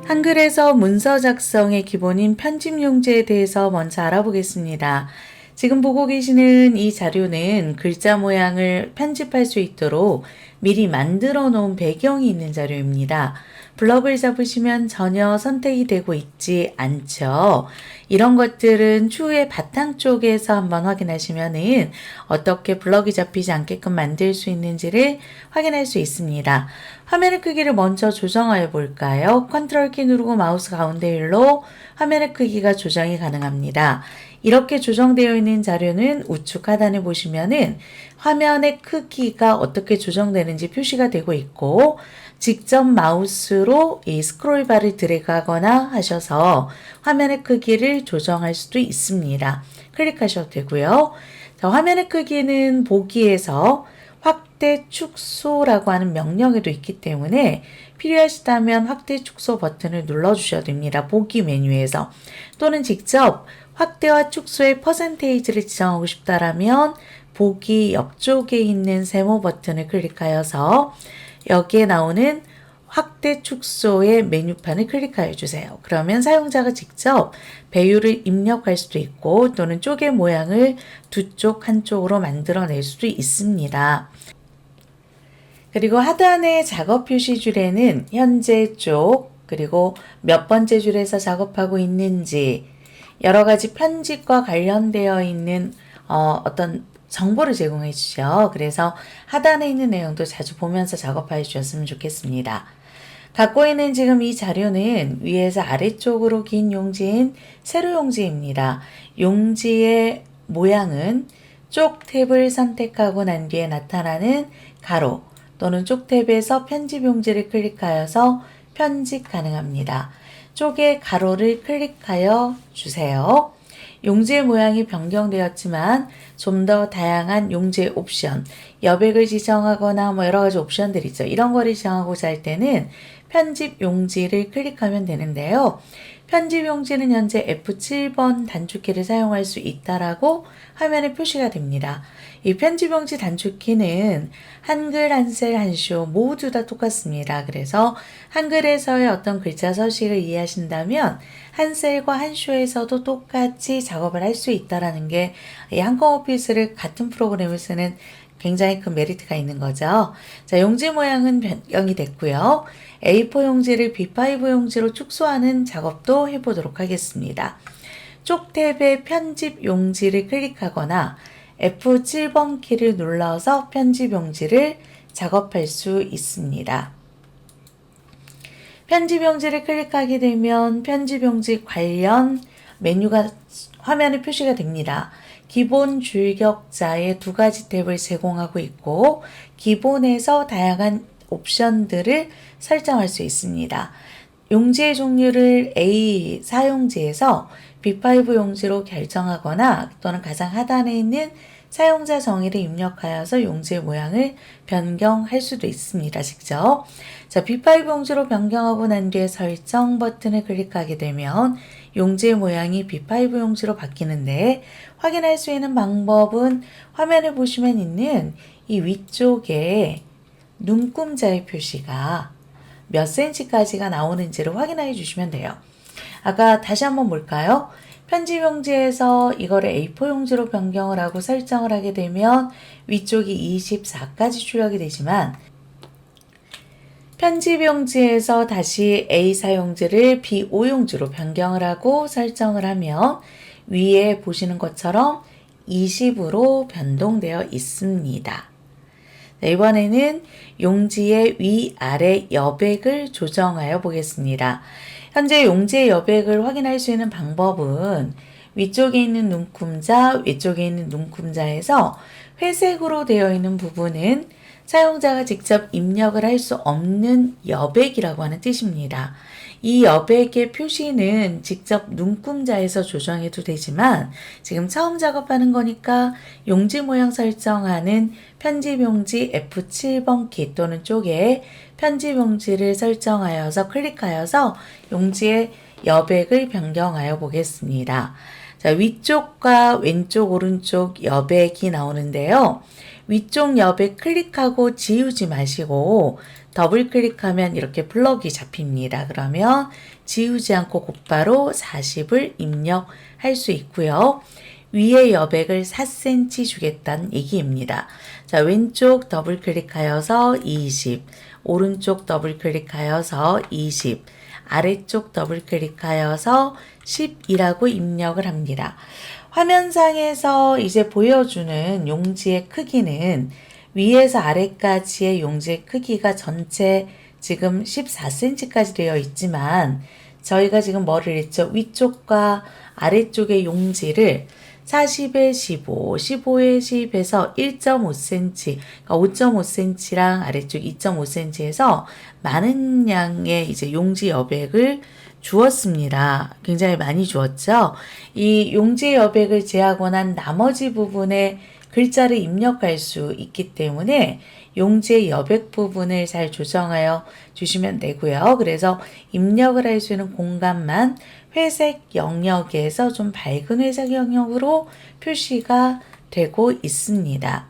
한글에서 문서 작성의 기본인 편집 용지에 대해서 먼저 알아보겠습니다. 지금 보고 계시는 이 자료는 글자 모양을 편집할 수 있도록 미리 만들어 놓은 배경이 있는 자료입니다. 블럭을 잡으시면 전혀 선택이 되고 있지 않죠. 이런 것들은 추후에 바탕 쪽에서 한번 확인하시면은 어떻게 블럭이 잡히지 않게끔 만들 수 있는지를 확인할 수 있습니다. 화면의 크기를 먼저 조정해 볼까요? 컨트롤 키 누르고 마우스 가운데 휠로 화면의 크기가 조정이 가능합니다. 이렇게 조정되어 있는 자료는 우측 하단에 보시면은 화면의 크기가 어떻게 조정되는지 표시가 되고 있고, 직접 마우스로 이 스크롤바를 드래그하거나 하셔서 화면의 크기를 조정할 수도 있습니다. 클릭하셔도 되고요. 자, 화면의 크기는 보기에서 확대 축소라고 하는 명령에도 있기 때문에 필요하시다면 확대 축소 버튼을 눌러주셔도 됩니다. 보기 메뉴에서. 또는 직접 확대와 축소의 퍼센테이지를 지정하고 싶다라면 보기 옆쪽에 있는 세모 버튼을 클릭하여서 여기에 나오는 확대 축소의 메뉴판을 클릭하여 주세요. 그러면 사용자가 직접 배율을 입력할 수도 있고 또는 쪽의 모양을 두 쪽 한쪽으로 만들어낼 수도 있습니다. 그리고 하단의 작업 표시 줄에는 현재 쪽, 그리고 몇 번째 줄에서 작업하고 있는지, 여러 가지 편집과 관련되어 있는 어떤 정보를 제공해 주죠. 그래서 하단에 있는 내용도 자주 보면서 작업해 주셨으면 좋겠습니다. 갖고 있는 지금 이 자료는 위에서 아래쪽으로 긴 용지인 세로 용지입니다. 용지의 모양은 쪽 탭을 선택하고 난 뒤에 나타나는 가로 또는 쪽 탭에서 편집 용지를 클릭하여서 편집 가능합니다. 쪽의 가로를 클릭하여 주세요. 용지의 모양이 변경되었지만 좀 더 다양한 용지의 옵션, 여백을 지정하거나 여러 가지 옵션들 있죠. 이런 거를 지정하고자 할 때는 편집 용지를 클릭하면 되는데요. 편집 용지는 현재 F7번 단축키를 사용할 수 있다라고 화면에 표시가 됩니다. 이 편집 용지 단축키는 한글, 한셀, 한쇼 모두 다 똑같습니다. 그래서 한글에서의 어떤 글자 서식을 이해하신다면 한셀과 한쇼에서도 똑같이 작업을 할 수 있다라는 게 이 한컴오피스를 같은 프로그램을 쓰는 굉장히 큰 메리트가 있는 거죠. 자, 용지 모양은 변경이 됐고요. A4 용지를 B5 용지로 축소하는 작업도 해보도록 하겠습니다. 쪽 탭의 편집 용지를 클릭하거나 F7번 키를 눌러서 편집 용지를 작업할 수 있습니다. 편집 용지를 클릭하게 되면 편집 용지 관련 메뉴가 화면에 표시가 됩니다. 기본 출력자의 두 가지 탭을 제공하고 있고 기본에서 다양한 옵션들을 설정할 수 있습니다. 용지의 종류를 A4 용지에서 B5 용지로 결정하거나 또는 가장 하단에 있는 사용자 정의를 입력하여서 용지의 모양을 변경할 수도 있습니다. 직접. 자, B5 용지로 변경하고 난 뒤에 설정 버튼을 클릭하게 되면 용지의 모양이 B5 용지로 바뀌는데 확인할 수 있는 방법은 화면에 보시면 있는 이 위쪽에 눈금자의 표시가 몇 cm까지가 나오는지를 확인해 주시면 돼요. 아까 다시 한번 볼까요? 편집 용지에서 이거를 A4 용지로 변경을 하고 설정을 하게 되면 위쪽이 24까지 출력이 되지만 편집 용지에서 다시 A4 용지를 B5 용지로 변경을 하고 설정을 하면 위에 보시는 것처럼 20으로 변동되어 있습니다. 네, 이번에는 용지의 위아래 여백을 조정하여 보겠습니다. 현재 용지의 여백을 확인할 수 있는 방법은 위쪽에 있는 눈금자, 위쪽에 있는 눈금자에서 회색으로 되어 있는 부분은 사용자가 직접 입력을 할 수 없는 여백이라고 하는 뜻입니다. 이 여백의 표시는 직접 눈금자에서 조정해도 되지만 지금 처음 작업하는 거니까 용지 모양 설정하는 편집 용지 F7번 키 또는 쪽에 편집 용지를 설정하여서 클릭하여서 용지의 여백을 변경하여 보겠습니다. 자, 위쪽과 왼쪽, 오른쪽 여백이 나오는데요. 위쪽 여백 클릭하고 지우지 마시고 더블 클릭하면 이렇게 블럭이 잡힙니다. 그러면 지우지 않고 곧바로 40을 입력할 수 있고요. 위에 여백을 4cm 주겠다는 얘기입니다. 자, 왼쪽 더블 클릭하여서 20, 오른쪽 더블 클릭하여서 20, 아래쪽 더블 클릭하여서 10이라고 입력을 합니다. 화면상에서 이제 보여주는 용지의 크기는 위에서 아래까지의 용지의 크기가 전체 지금 14cm까지 되어 있지만 저희가 지금 뭐를 했죠? 위쪽과 아래쪽의 용지를 40에 15, 15에 10에서 1.5cm, 그러니까 5.5cm랑 아래쪽 2.5cm에서 많은 양의 이제 용지 여백을 주었습니다. 굉장히 많이 주었죠. 이 용지 여백을 제하고 난 나머지 부분에 글자를 입력할 수 있기 때문에 용지의 여백 부분을 잘 조정하여 주시면 되고요. 그래서 입력을 할 수 있는 공간만 회색 영역에서 좀 밝은 회색 영역으로 표시가 되고 있습니다.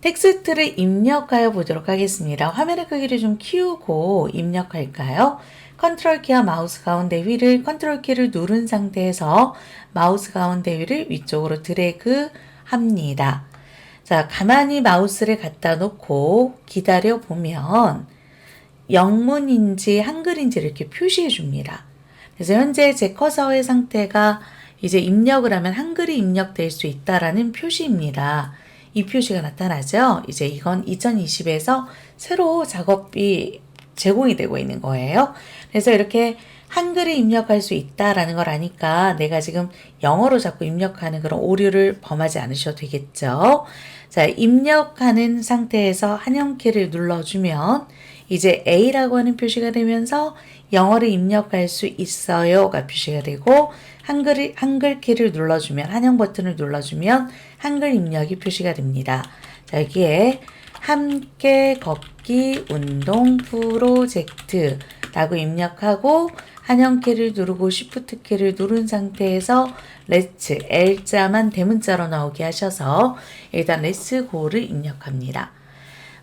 텍스트를 입력하여 보도록 하겠습니다. 화면의 크기를 좀 키우고 입력할까요? 컨트롤 키와 마우스 가운데 위를 컨트롤 키를 누른 상태에서 마우스 가운데 위를 위쪽으로 드래그 합니다. 자, 가만히 마우스를 갖다 놓고 기다려 보면 영문인지 한글인지를 이렇게 표시해 줍니다. 그래서 현재 제 커서의 상태가 이제 입력을 하면 한글이 입력될 수 있다라는 표시입니다. 이 표시가 나타나죠. 이제 이건 2020에서 새로 작업이 제공이 되고 있는 거예요. 그래서 이렇게 한글이 입력할 수 있다라는 걸 아니까 내가 지금 영어로 자꾸 입력하는 그런 오류를 범하지 않으셔도 되겠죠. 자, 입력하는 상태에서 한영키를 눌러주면 이제 A라고 하는 표시가 되면서 영어를 입력할 수 있어요가 표시가 되고 한글 키를 눌러주면 한영 버튼을 눌러주면 한글 입력이 표시가 됩니다. 자, 여기에 함께 걷기 운동 프로젝트라고 입력하고 한영키를 누르고 쉬프트 키를 누른 상태에서 렛츠 L자만 대문자로 나오게 하셔서 일단 렛츠 고를 입력합니다.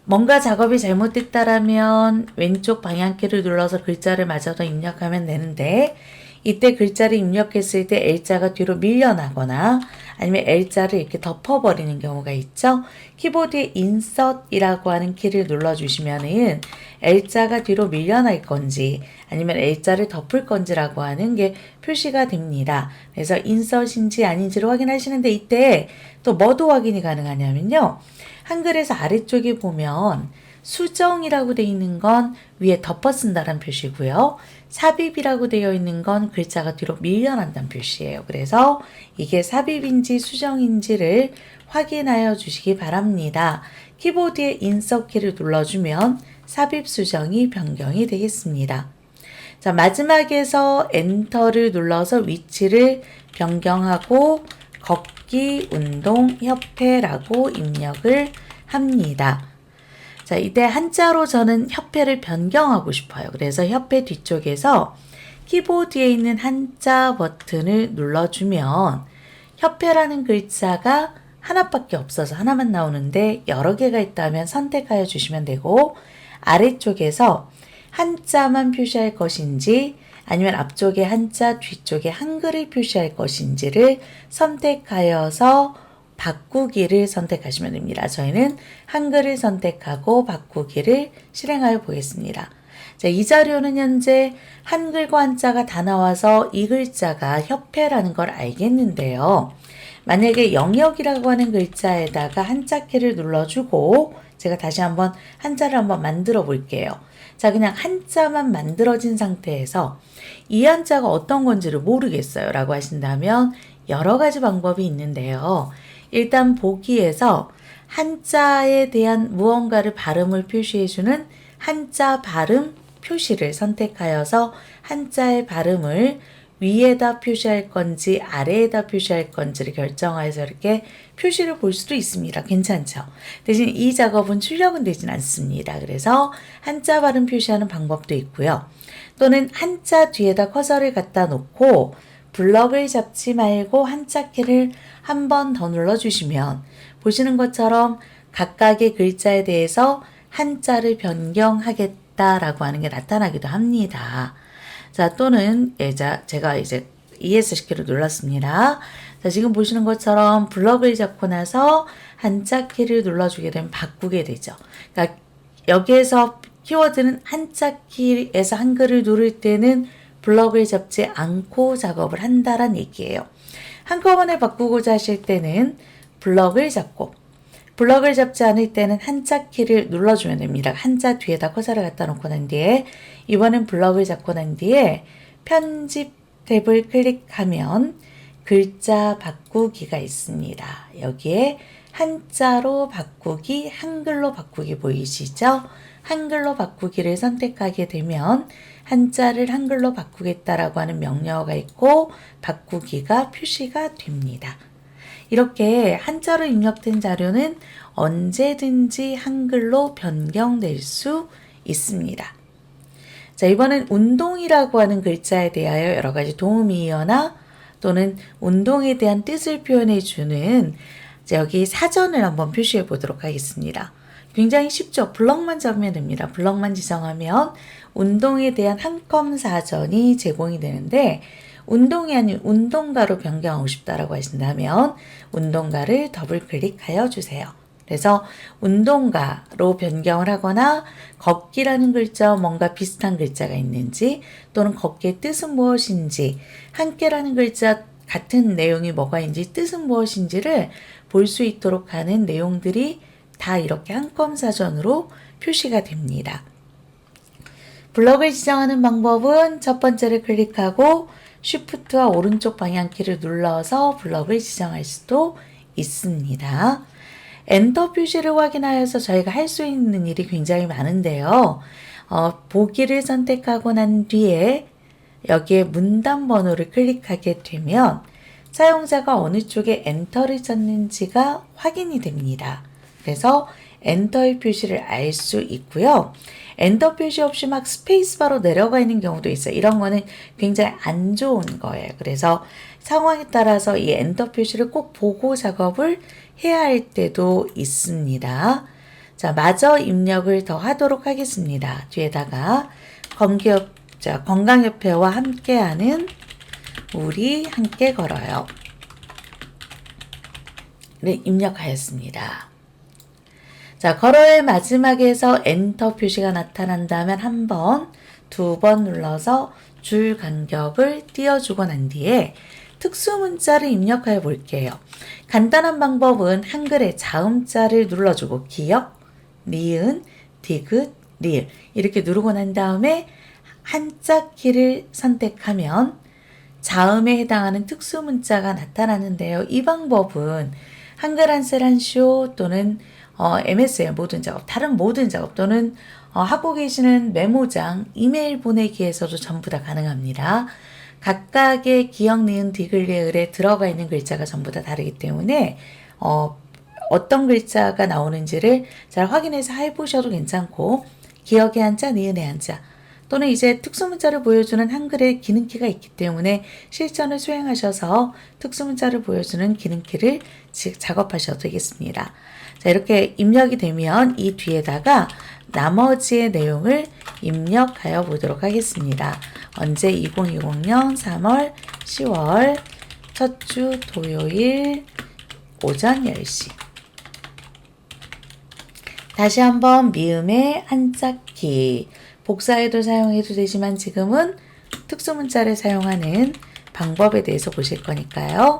뭔가 작업이 잘못됐다라면 왼쪽 방향키를 눌러서 글자를 마저 입력하면 되는데 이때 글자를 입력했을 때 L자가 뒤로 밀려나거나 아니면 L자를 이렇게 덮어버리는 경우가 있죠. 키보드에 인서트이라고 하는 키를 눌러주시면은 L자가 뒤로 밀려날 건지 아니면 L자를 덮을 건지라고 하는 게 표시가 됩니다. 그래서 인서트인지 아닌지를 확인하시는데 이때 또 뭐도 확인이 가능하냐면요. 한글에서 아래쪽에 보면 수정이라고 되어 있는 건 위에 덮어 쓴다는 표시고요. 삽입이라고 되어 있는 건 글자가 뒤로 밀려난다는 표시예요. 그래서 이게 삽입인지 수정인지를 확인하여 주시기 바랍니다. 키보드에 인서트 키를 눌러주면 삽입 수정이 변경이 되겠습니다. 자, 마지막에서 엔터를 눌러서 위치를 변경하고 걷기 운동 협회라고 입력을 합니다. 자, 이때 한자로 저는 협회를 변경하고 싶어요. 그래서 협회 뒤쪽에서 키보드에 있는 한자 버튼을 눌러주면 협회라는 글자가 하나밖에 없어서 하나만 나오는데 여러 개가 있다면 선택하여 주시면 되고 아래쪽에서 한자만 표시할 것인지 아니면 앞쪽에 한자 뒤쪽에 한글을 표시할 것인지를 선택하여서 바꾸기를 선택하시면 됩니다. 저희는 한글을 선택하고 바꾸기를 실행하여 보겠습니다. 자, 이 자료는 현재 한글과 한자가 다 나와서 이 글자가 협회라는 걸 알겠는데요. 만약에 영역이라고 하는 글자에다가 한자 키를 눌러주고 제가 다시 한번 한자를 한번 만들어 볼게요. 자, 그냥 한자만 만들어진 상태에서 이 한자가 어떤 건지를 모르겠어요 라고 하신다면 여러 가지 방법이 있는데요. 일단 보기에서 한자에 대한 무언가를 발음을 표시해주는 한자 발음 표시를 선택하여서 한자의 발음을 위에다 표시할 건지 아래에다 표시할 건지를 결정해서 이렇게 표시를 볼 수도 있습니다. 괜찮죠? 대신 이 작업은 출력은 되진 않습니다. 그래서 한자 발음 표시하는 방법도 있고요. 또는 한자 뒤에다 커서를 갖다 놓고 블럭을 잡지 말고 한자 키를 한 번 더 눌러주시면 보시는 것처럼 각각의 글자에 대해서 한자를 변경하겠다라고 하는 게 나타나기도 합니다. 자, 또는 제가 이제 ESC키를 눌렀습니다. 자, 지금 보시는 것처럼 블럭을 잡고 나서 한자 키를 눌러주게 되면 바꾸게 되죠. 그러니까 여기에서 키워드는 한자 키에서 한글을 누를 때는 블럭을 잡지 않고 작업을 한다란 얘기예요. 한꺼번에 바꾸고자 하실 때는 블럭을 잡지 않을 때는 한자 키를 눌러주면 됩니다. 한자 뒤에다 커서를 갖다 놓고 난 뒤에 이번엔 블럭을 잡고 난 뒤에 편집 탭을 클릭하면 글자 바꾸기가 있습니다. 여기에 한자로 바꾸기, 한글로 바꾸기 보이시죠? 한글로 바꾸기를 선택하게 되면 한자를 한글로 바꾸겠다라고 하는 명령어가 있고 바꾸기가 표시가 됩니다. 이렇게 한자로 입력된 자료는 언제든지 한글로 변경될 수 있습니다. 자, 이번엔 운동이라고 하는 글자에 대하여 여러 가지 도우미어나 또는 운동에 대한 뜻을 표현해 주는 여기 사전을 한번 표시해 보도록 하겠습니다. 굉장히 쉽죠? 블럭만 잡으면 됩니다. 블럭만 지정하면 운동에 대한 한컴 사전이 제공이 되는데 운동이 아닌 운동가로 변경하고 싶다라고 하신다면 운동가를 더블 클릭하여 주세요. 그래서 운동가로 변경을 하거나 걷기라는 글자와 뭔가 비슷한 글자가 있는지 또는 걷기의 뜻은 무엇인지 함께라는 글자 같은 내용이 뭐가 있는지 뜻은 무엇인지를 볼 수 있도록 하는 내용들이 다 이렇게 한컴 사전으로 표시가 됩니다. 블럭을 지정하는 방법은 첫 번째를 클릭하고 쉬프트와 오른쪽 방향키를 눌러서 블럭을 지정할 수도 있습니다. 엔터 표시를 확인하여서 저희가 할 수 있는 일이 굉장히 많은데요. 보기를 선택하고 난 뒤에 여기에 문단 번호를 클릭하게 되면 사용자가 어느 쪽에 엔터를 쳤는지가 확인이 됩니다. 그래서 엔터의 표시를 알 수 있고요. 엔터 표시 없이 막 스페이스바로 내려가 있는 경우도 있어요. 이런 거는 굉장히 안 좋은 거예요. 그래서 상황에 따라서 이 엔터 표시를 꼭 보고 작업을 해야 할 때도 있습니다. 자, 마저 입력을 더 하도록 하겠습니다. 뒤에다가 건강협회와 함께하는 우리 함께 걸어요. 네, 입력하였습니다. 자, 걸어의 마지막에서 엔터 표시가 나타난다면 한 번, 두 번 눌러서 줄 간격을 띄워주고 난 뒤에 특수 문자를 입력하여 볼게요. 간단한 방법은 한글의 자음자를 눌러주고 기역, 니은, 디귿, 리을 이렇게 누르고 난 다음에 한자 키를 선택하면 자음에 해당하는 특수 문자가 나타나는데요. 이 방법은 한글 한글 한쇼 또는 MS의 모든 작업, 다른 모든 작업 또는 하고 계시는 메모장, 이메일 보내기에서도 전부 다 가능합니다. 각각의 기역, 니은, 디귿, 리을에 들어가 있는 글자가 전부 다 다르기 때문에 어떤 글자가 나오는지를 잘 확인해서 해보셔도 괜찮고 기역의 한자, 니은의 한자 또는 이제 특수문자를 보여주는 한글의 기능키가 있기 때문에 실전을 수행하셔서 특수문자를 보여주는 기능키를 작업하셔도 되겠습니다. 자, 이렇게 입력이 되면 이 뒤에다가 나머지의 내용을 입력하여 보도록 하겠습니다. 언제 2020년 3월 10월 첫 주 토요일 오전 10시 다시 한번 미음의 한자키 복사해도 사용해도 되지만 지금은 특수문자를 사용하는 방법에 대해서 보실 거니까요.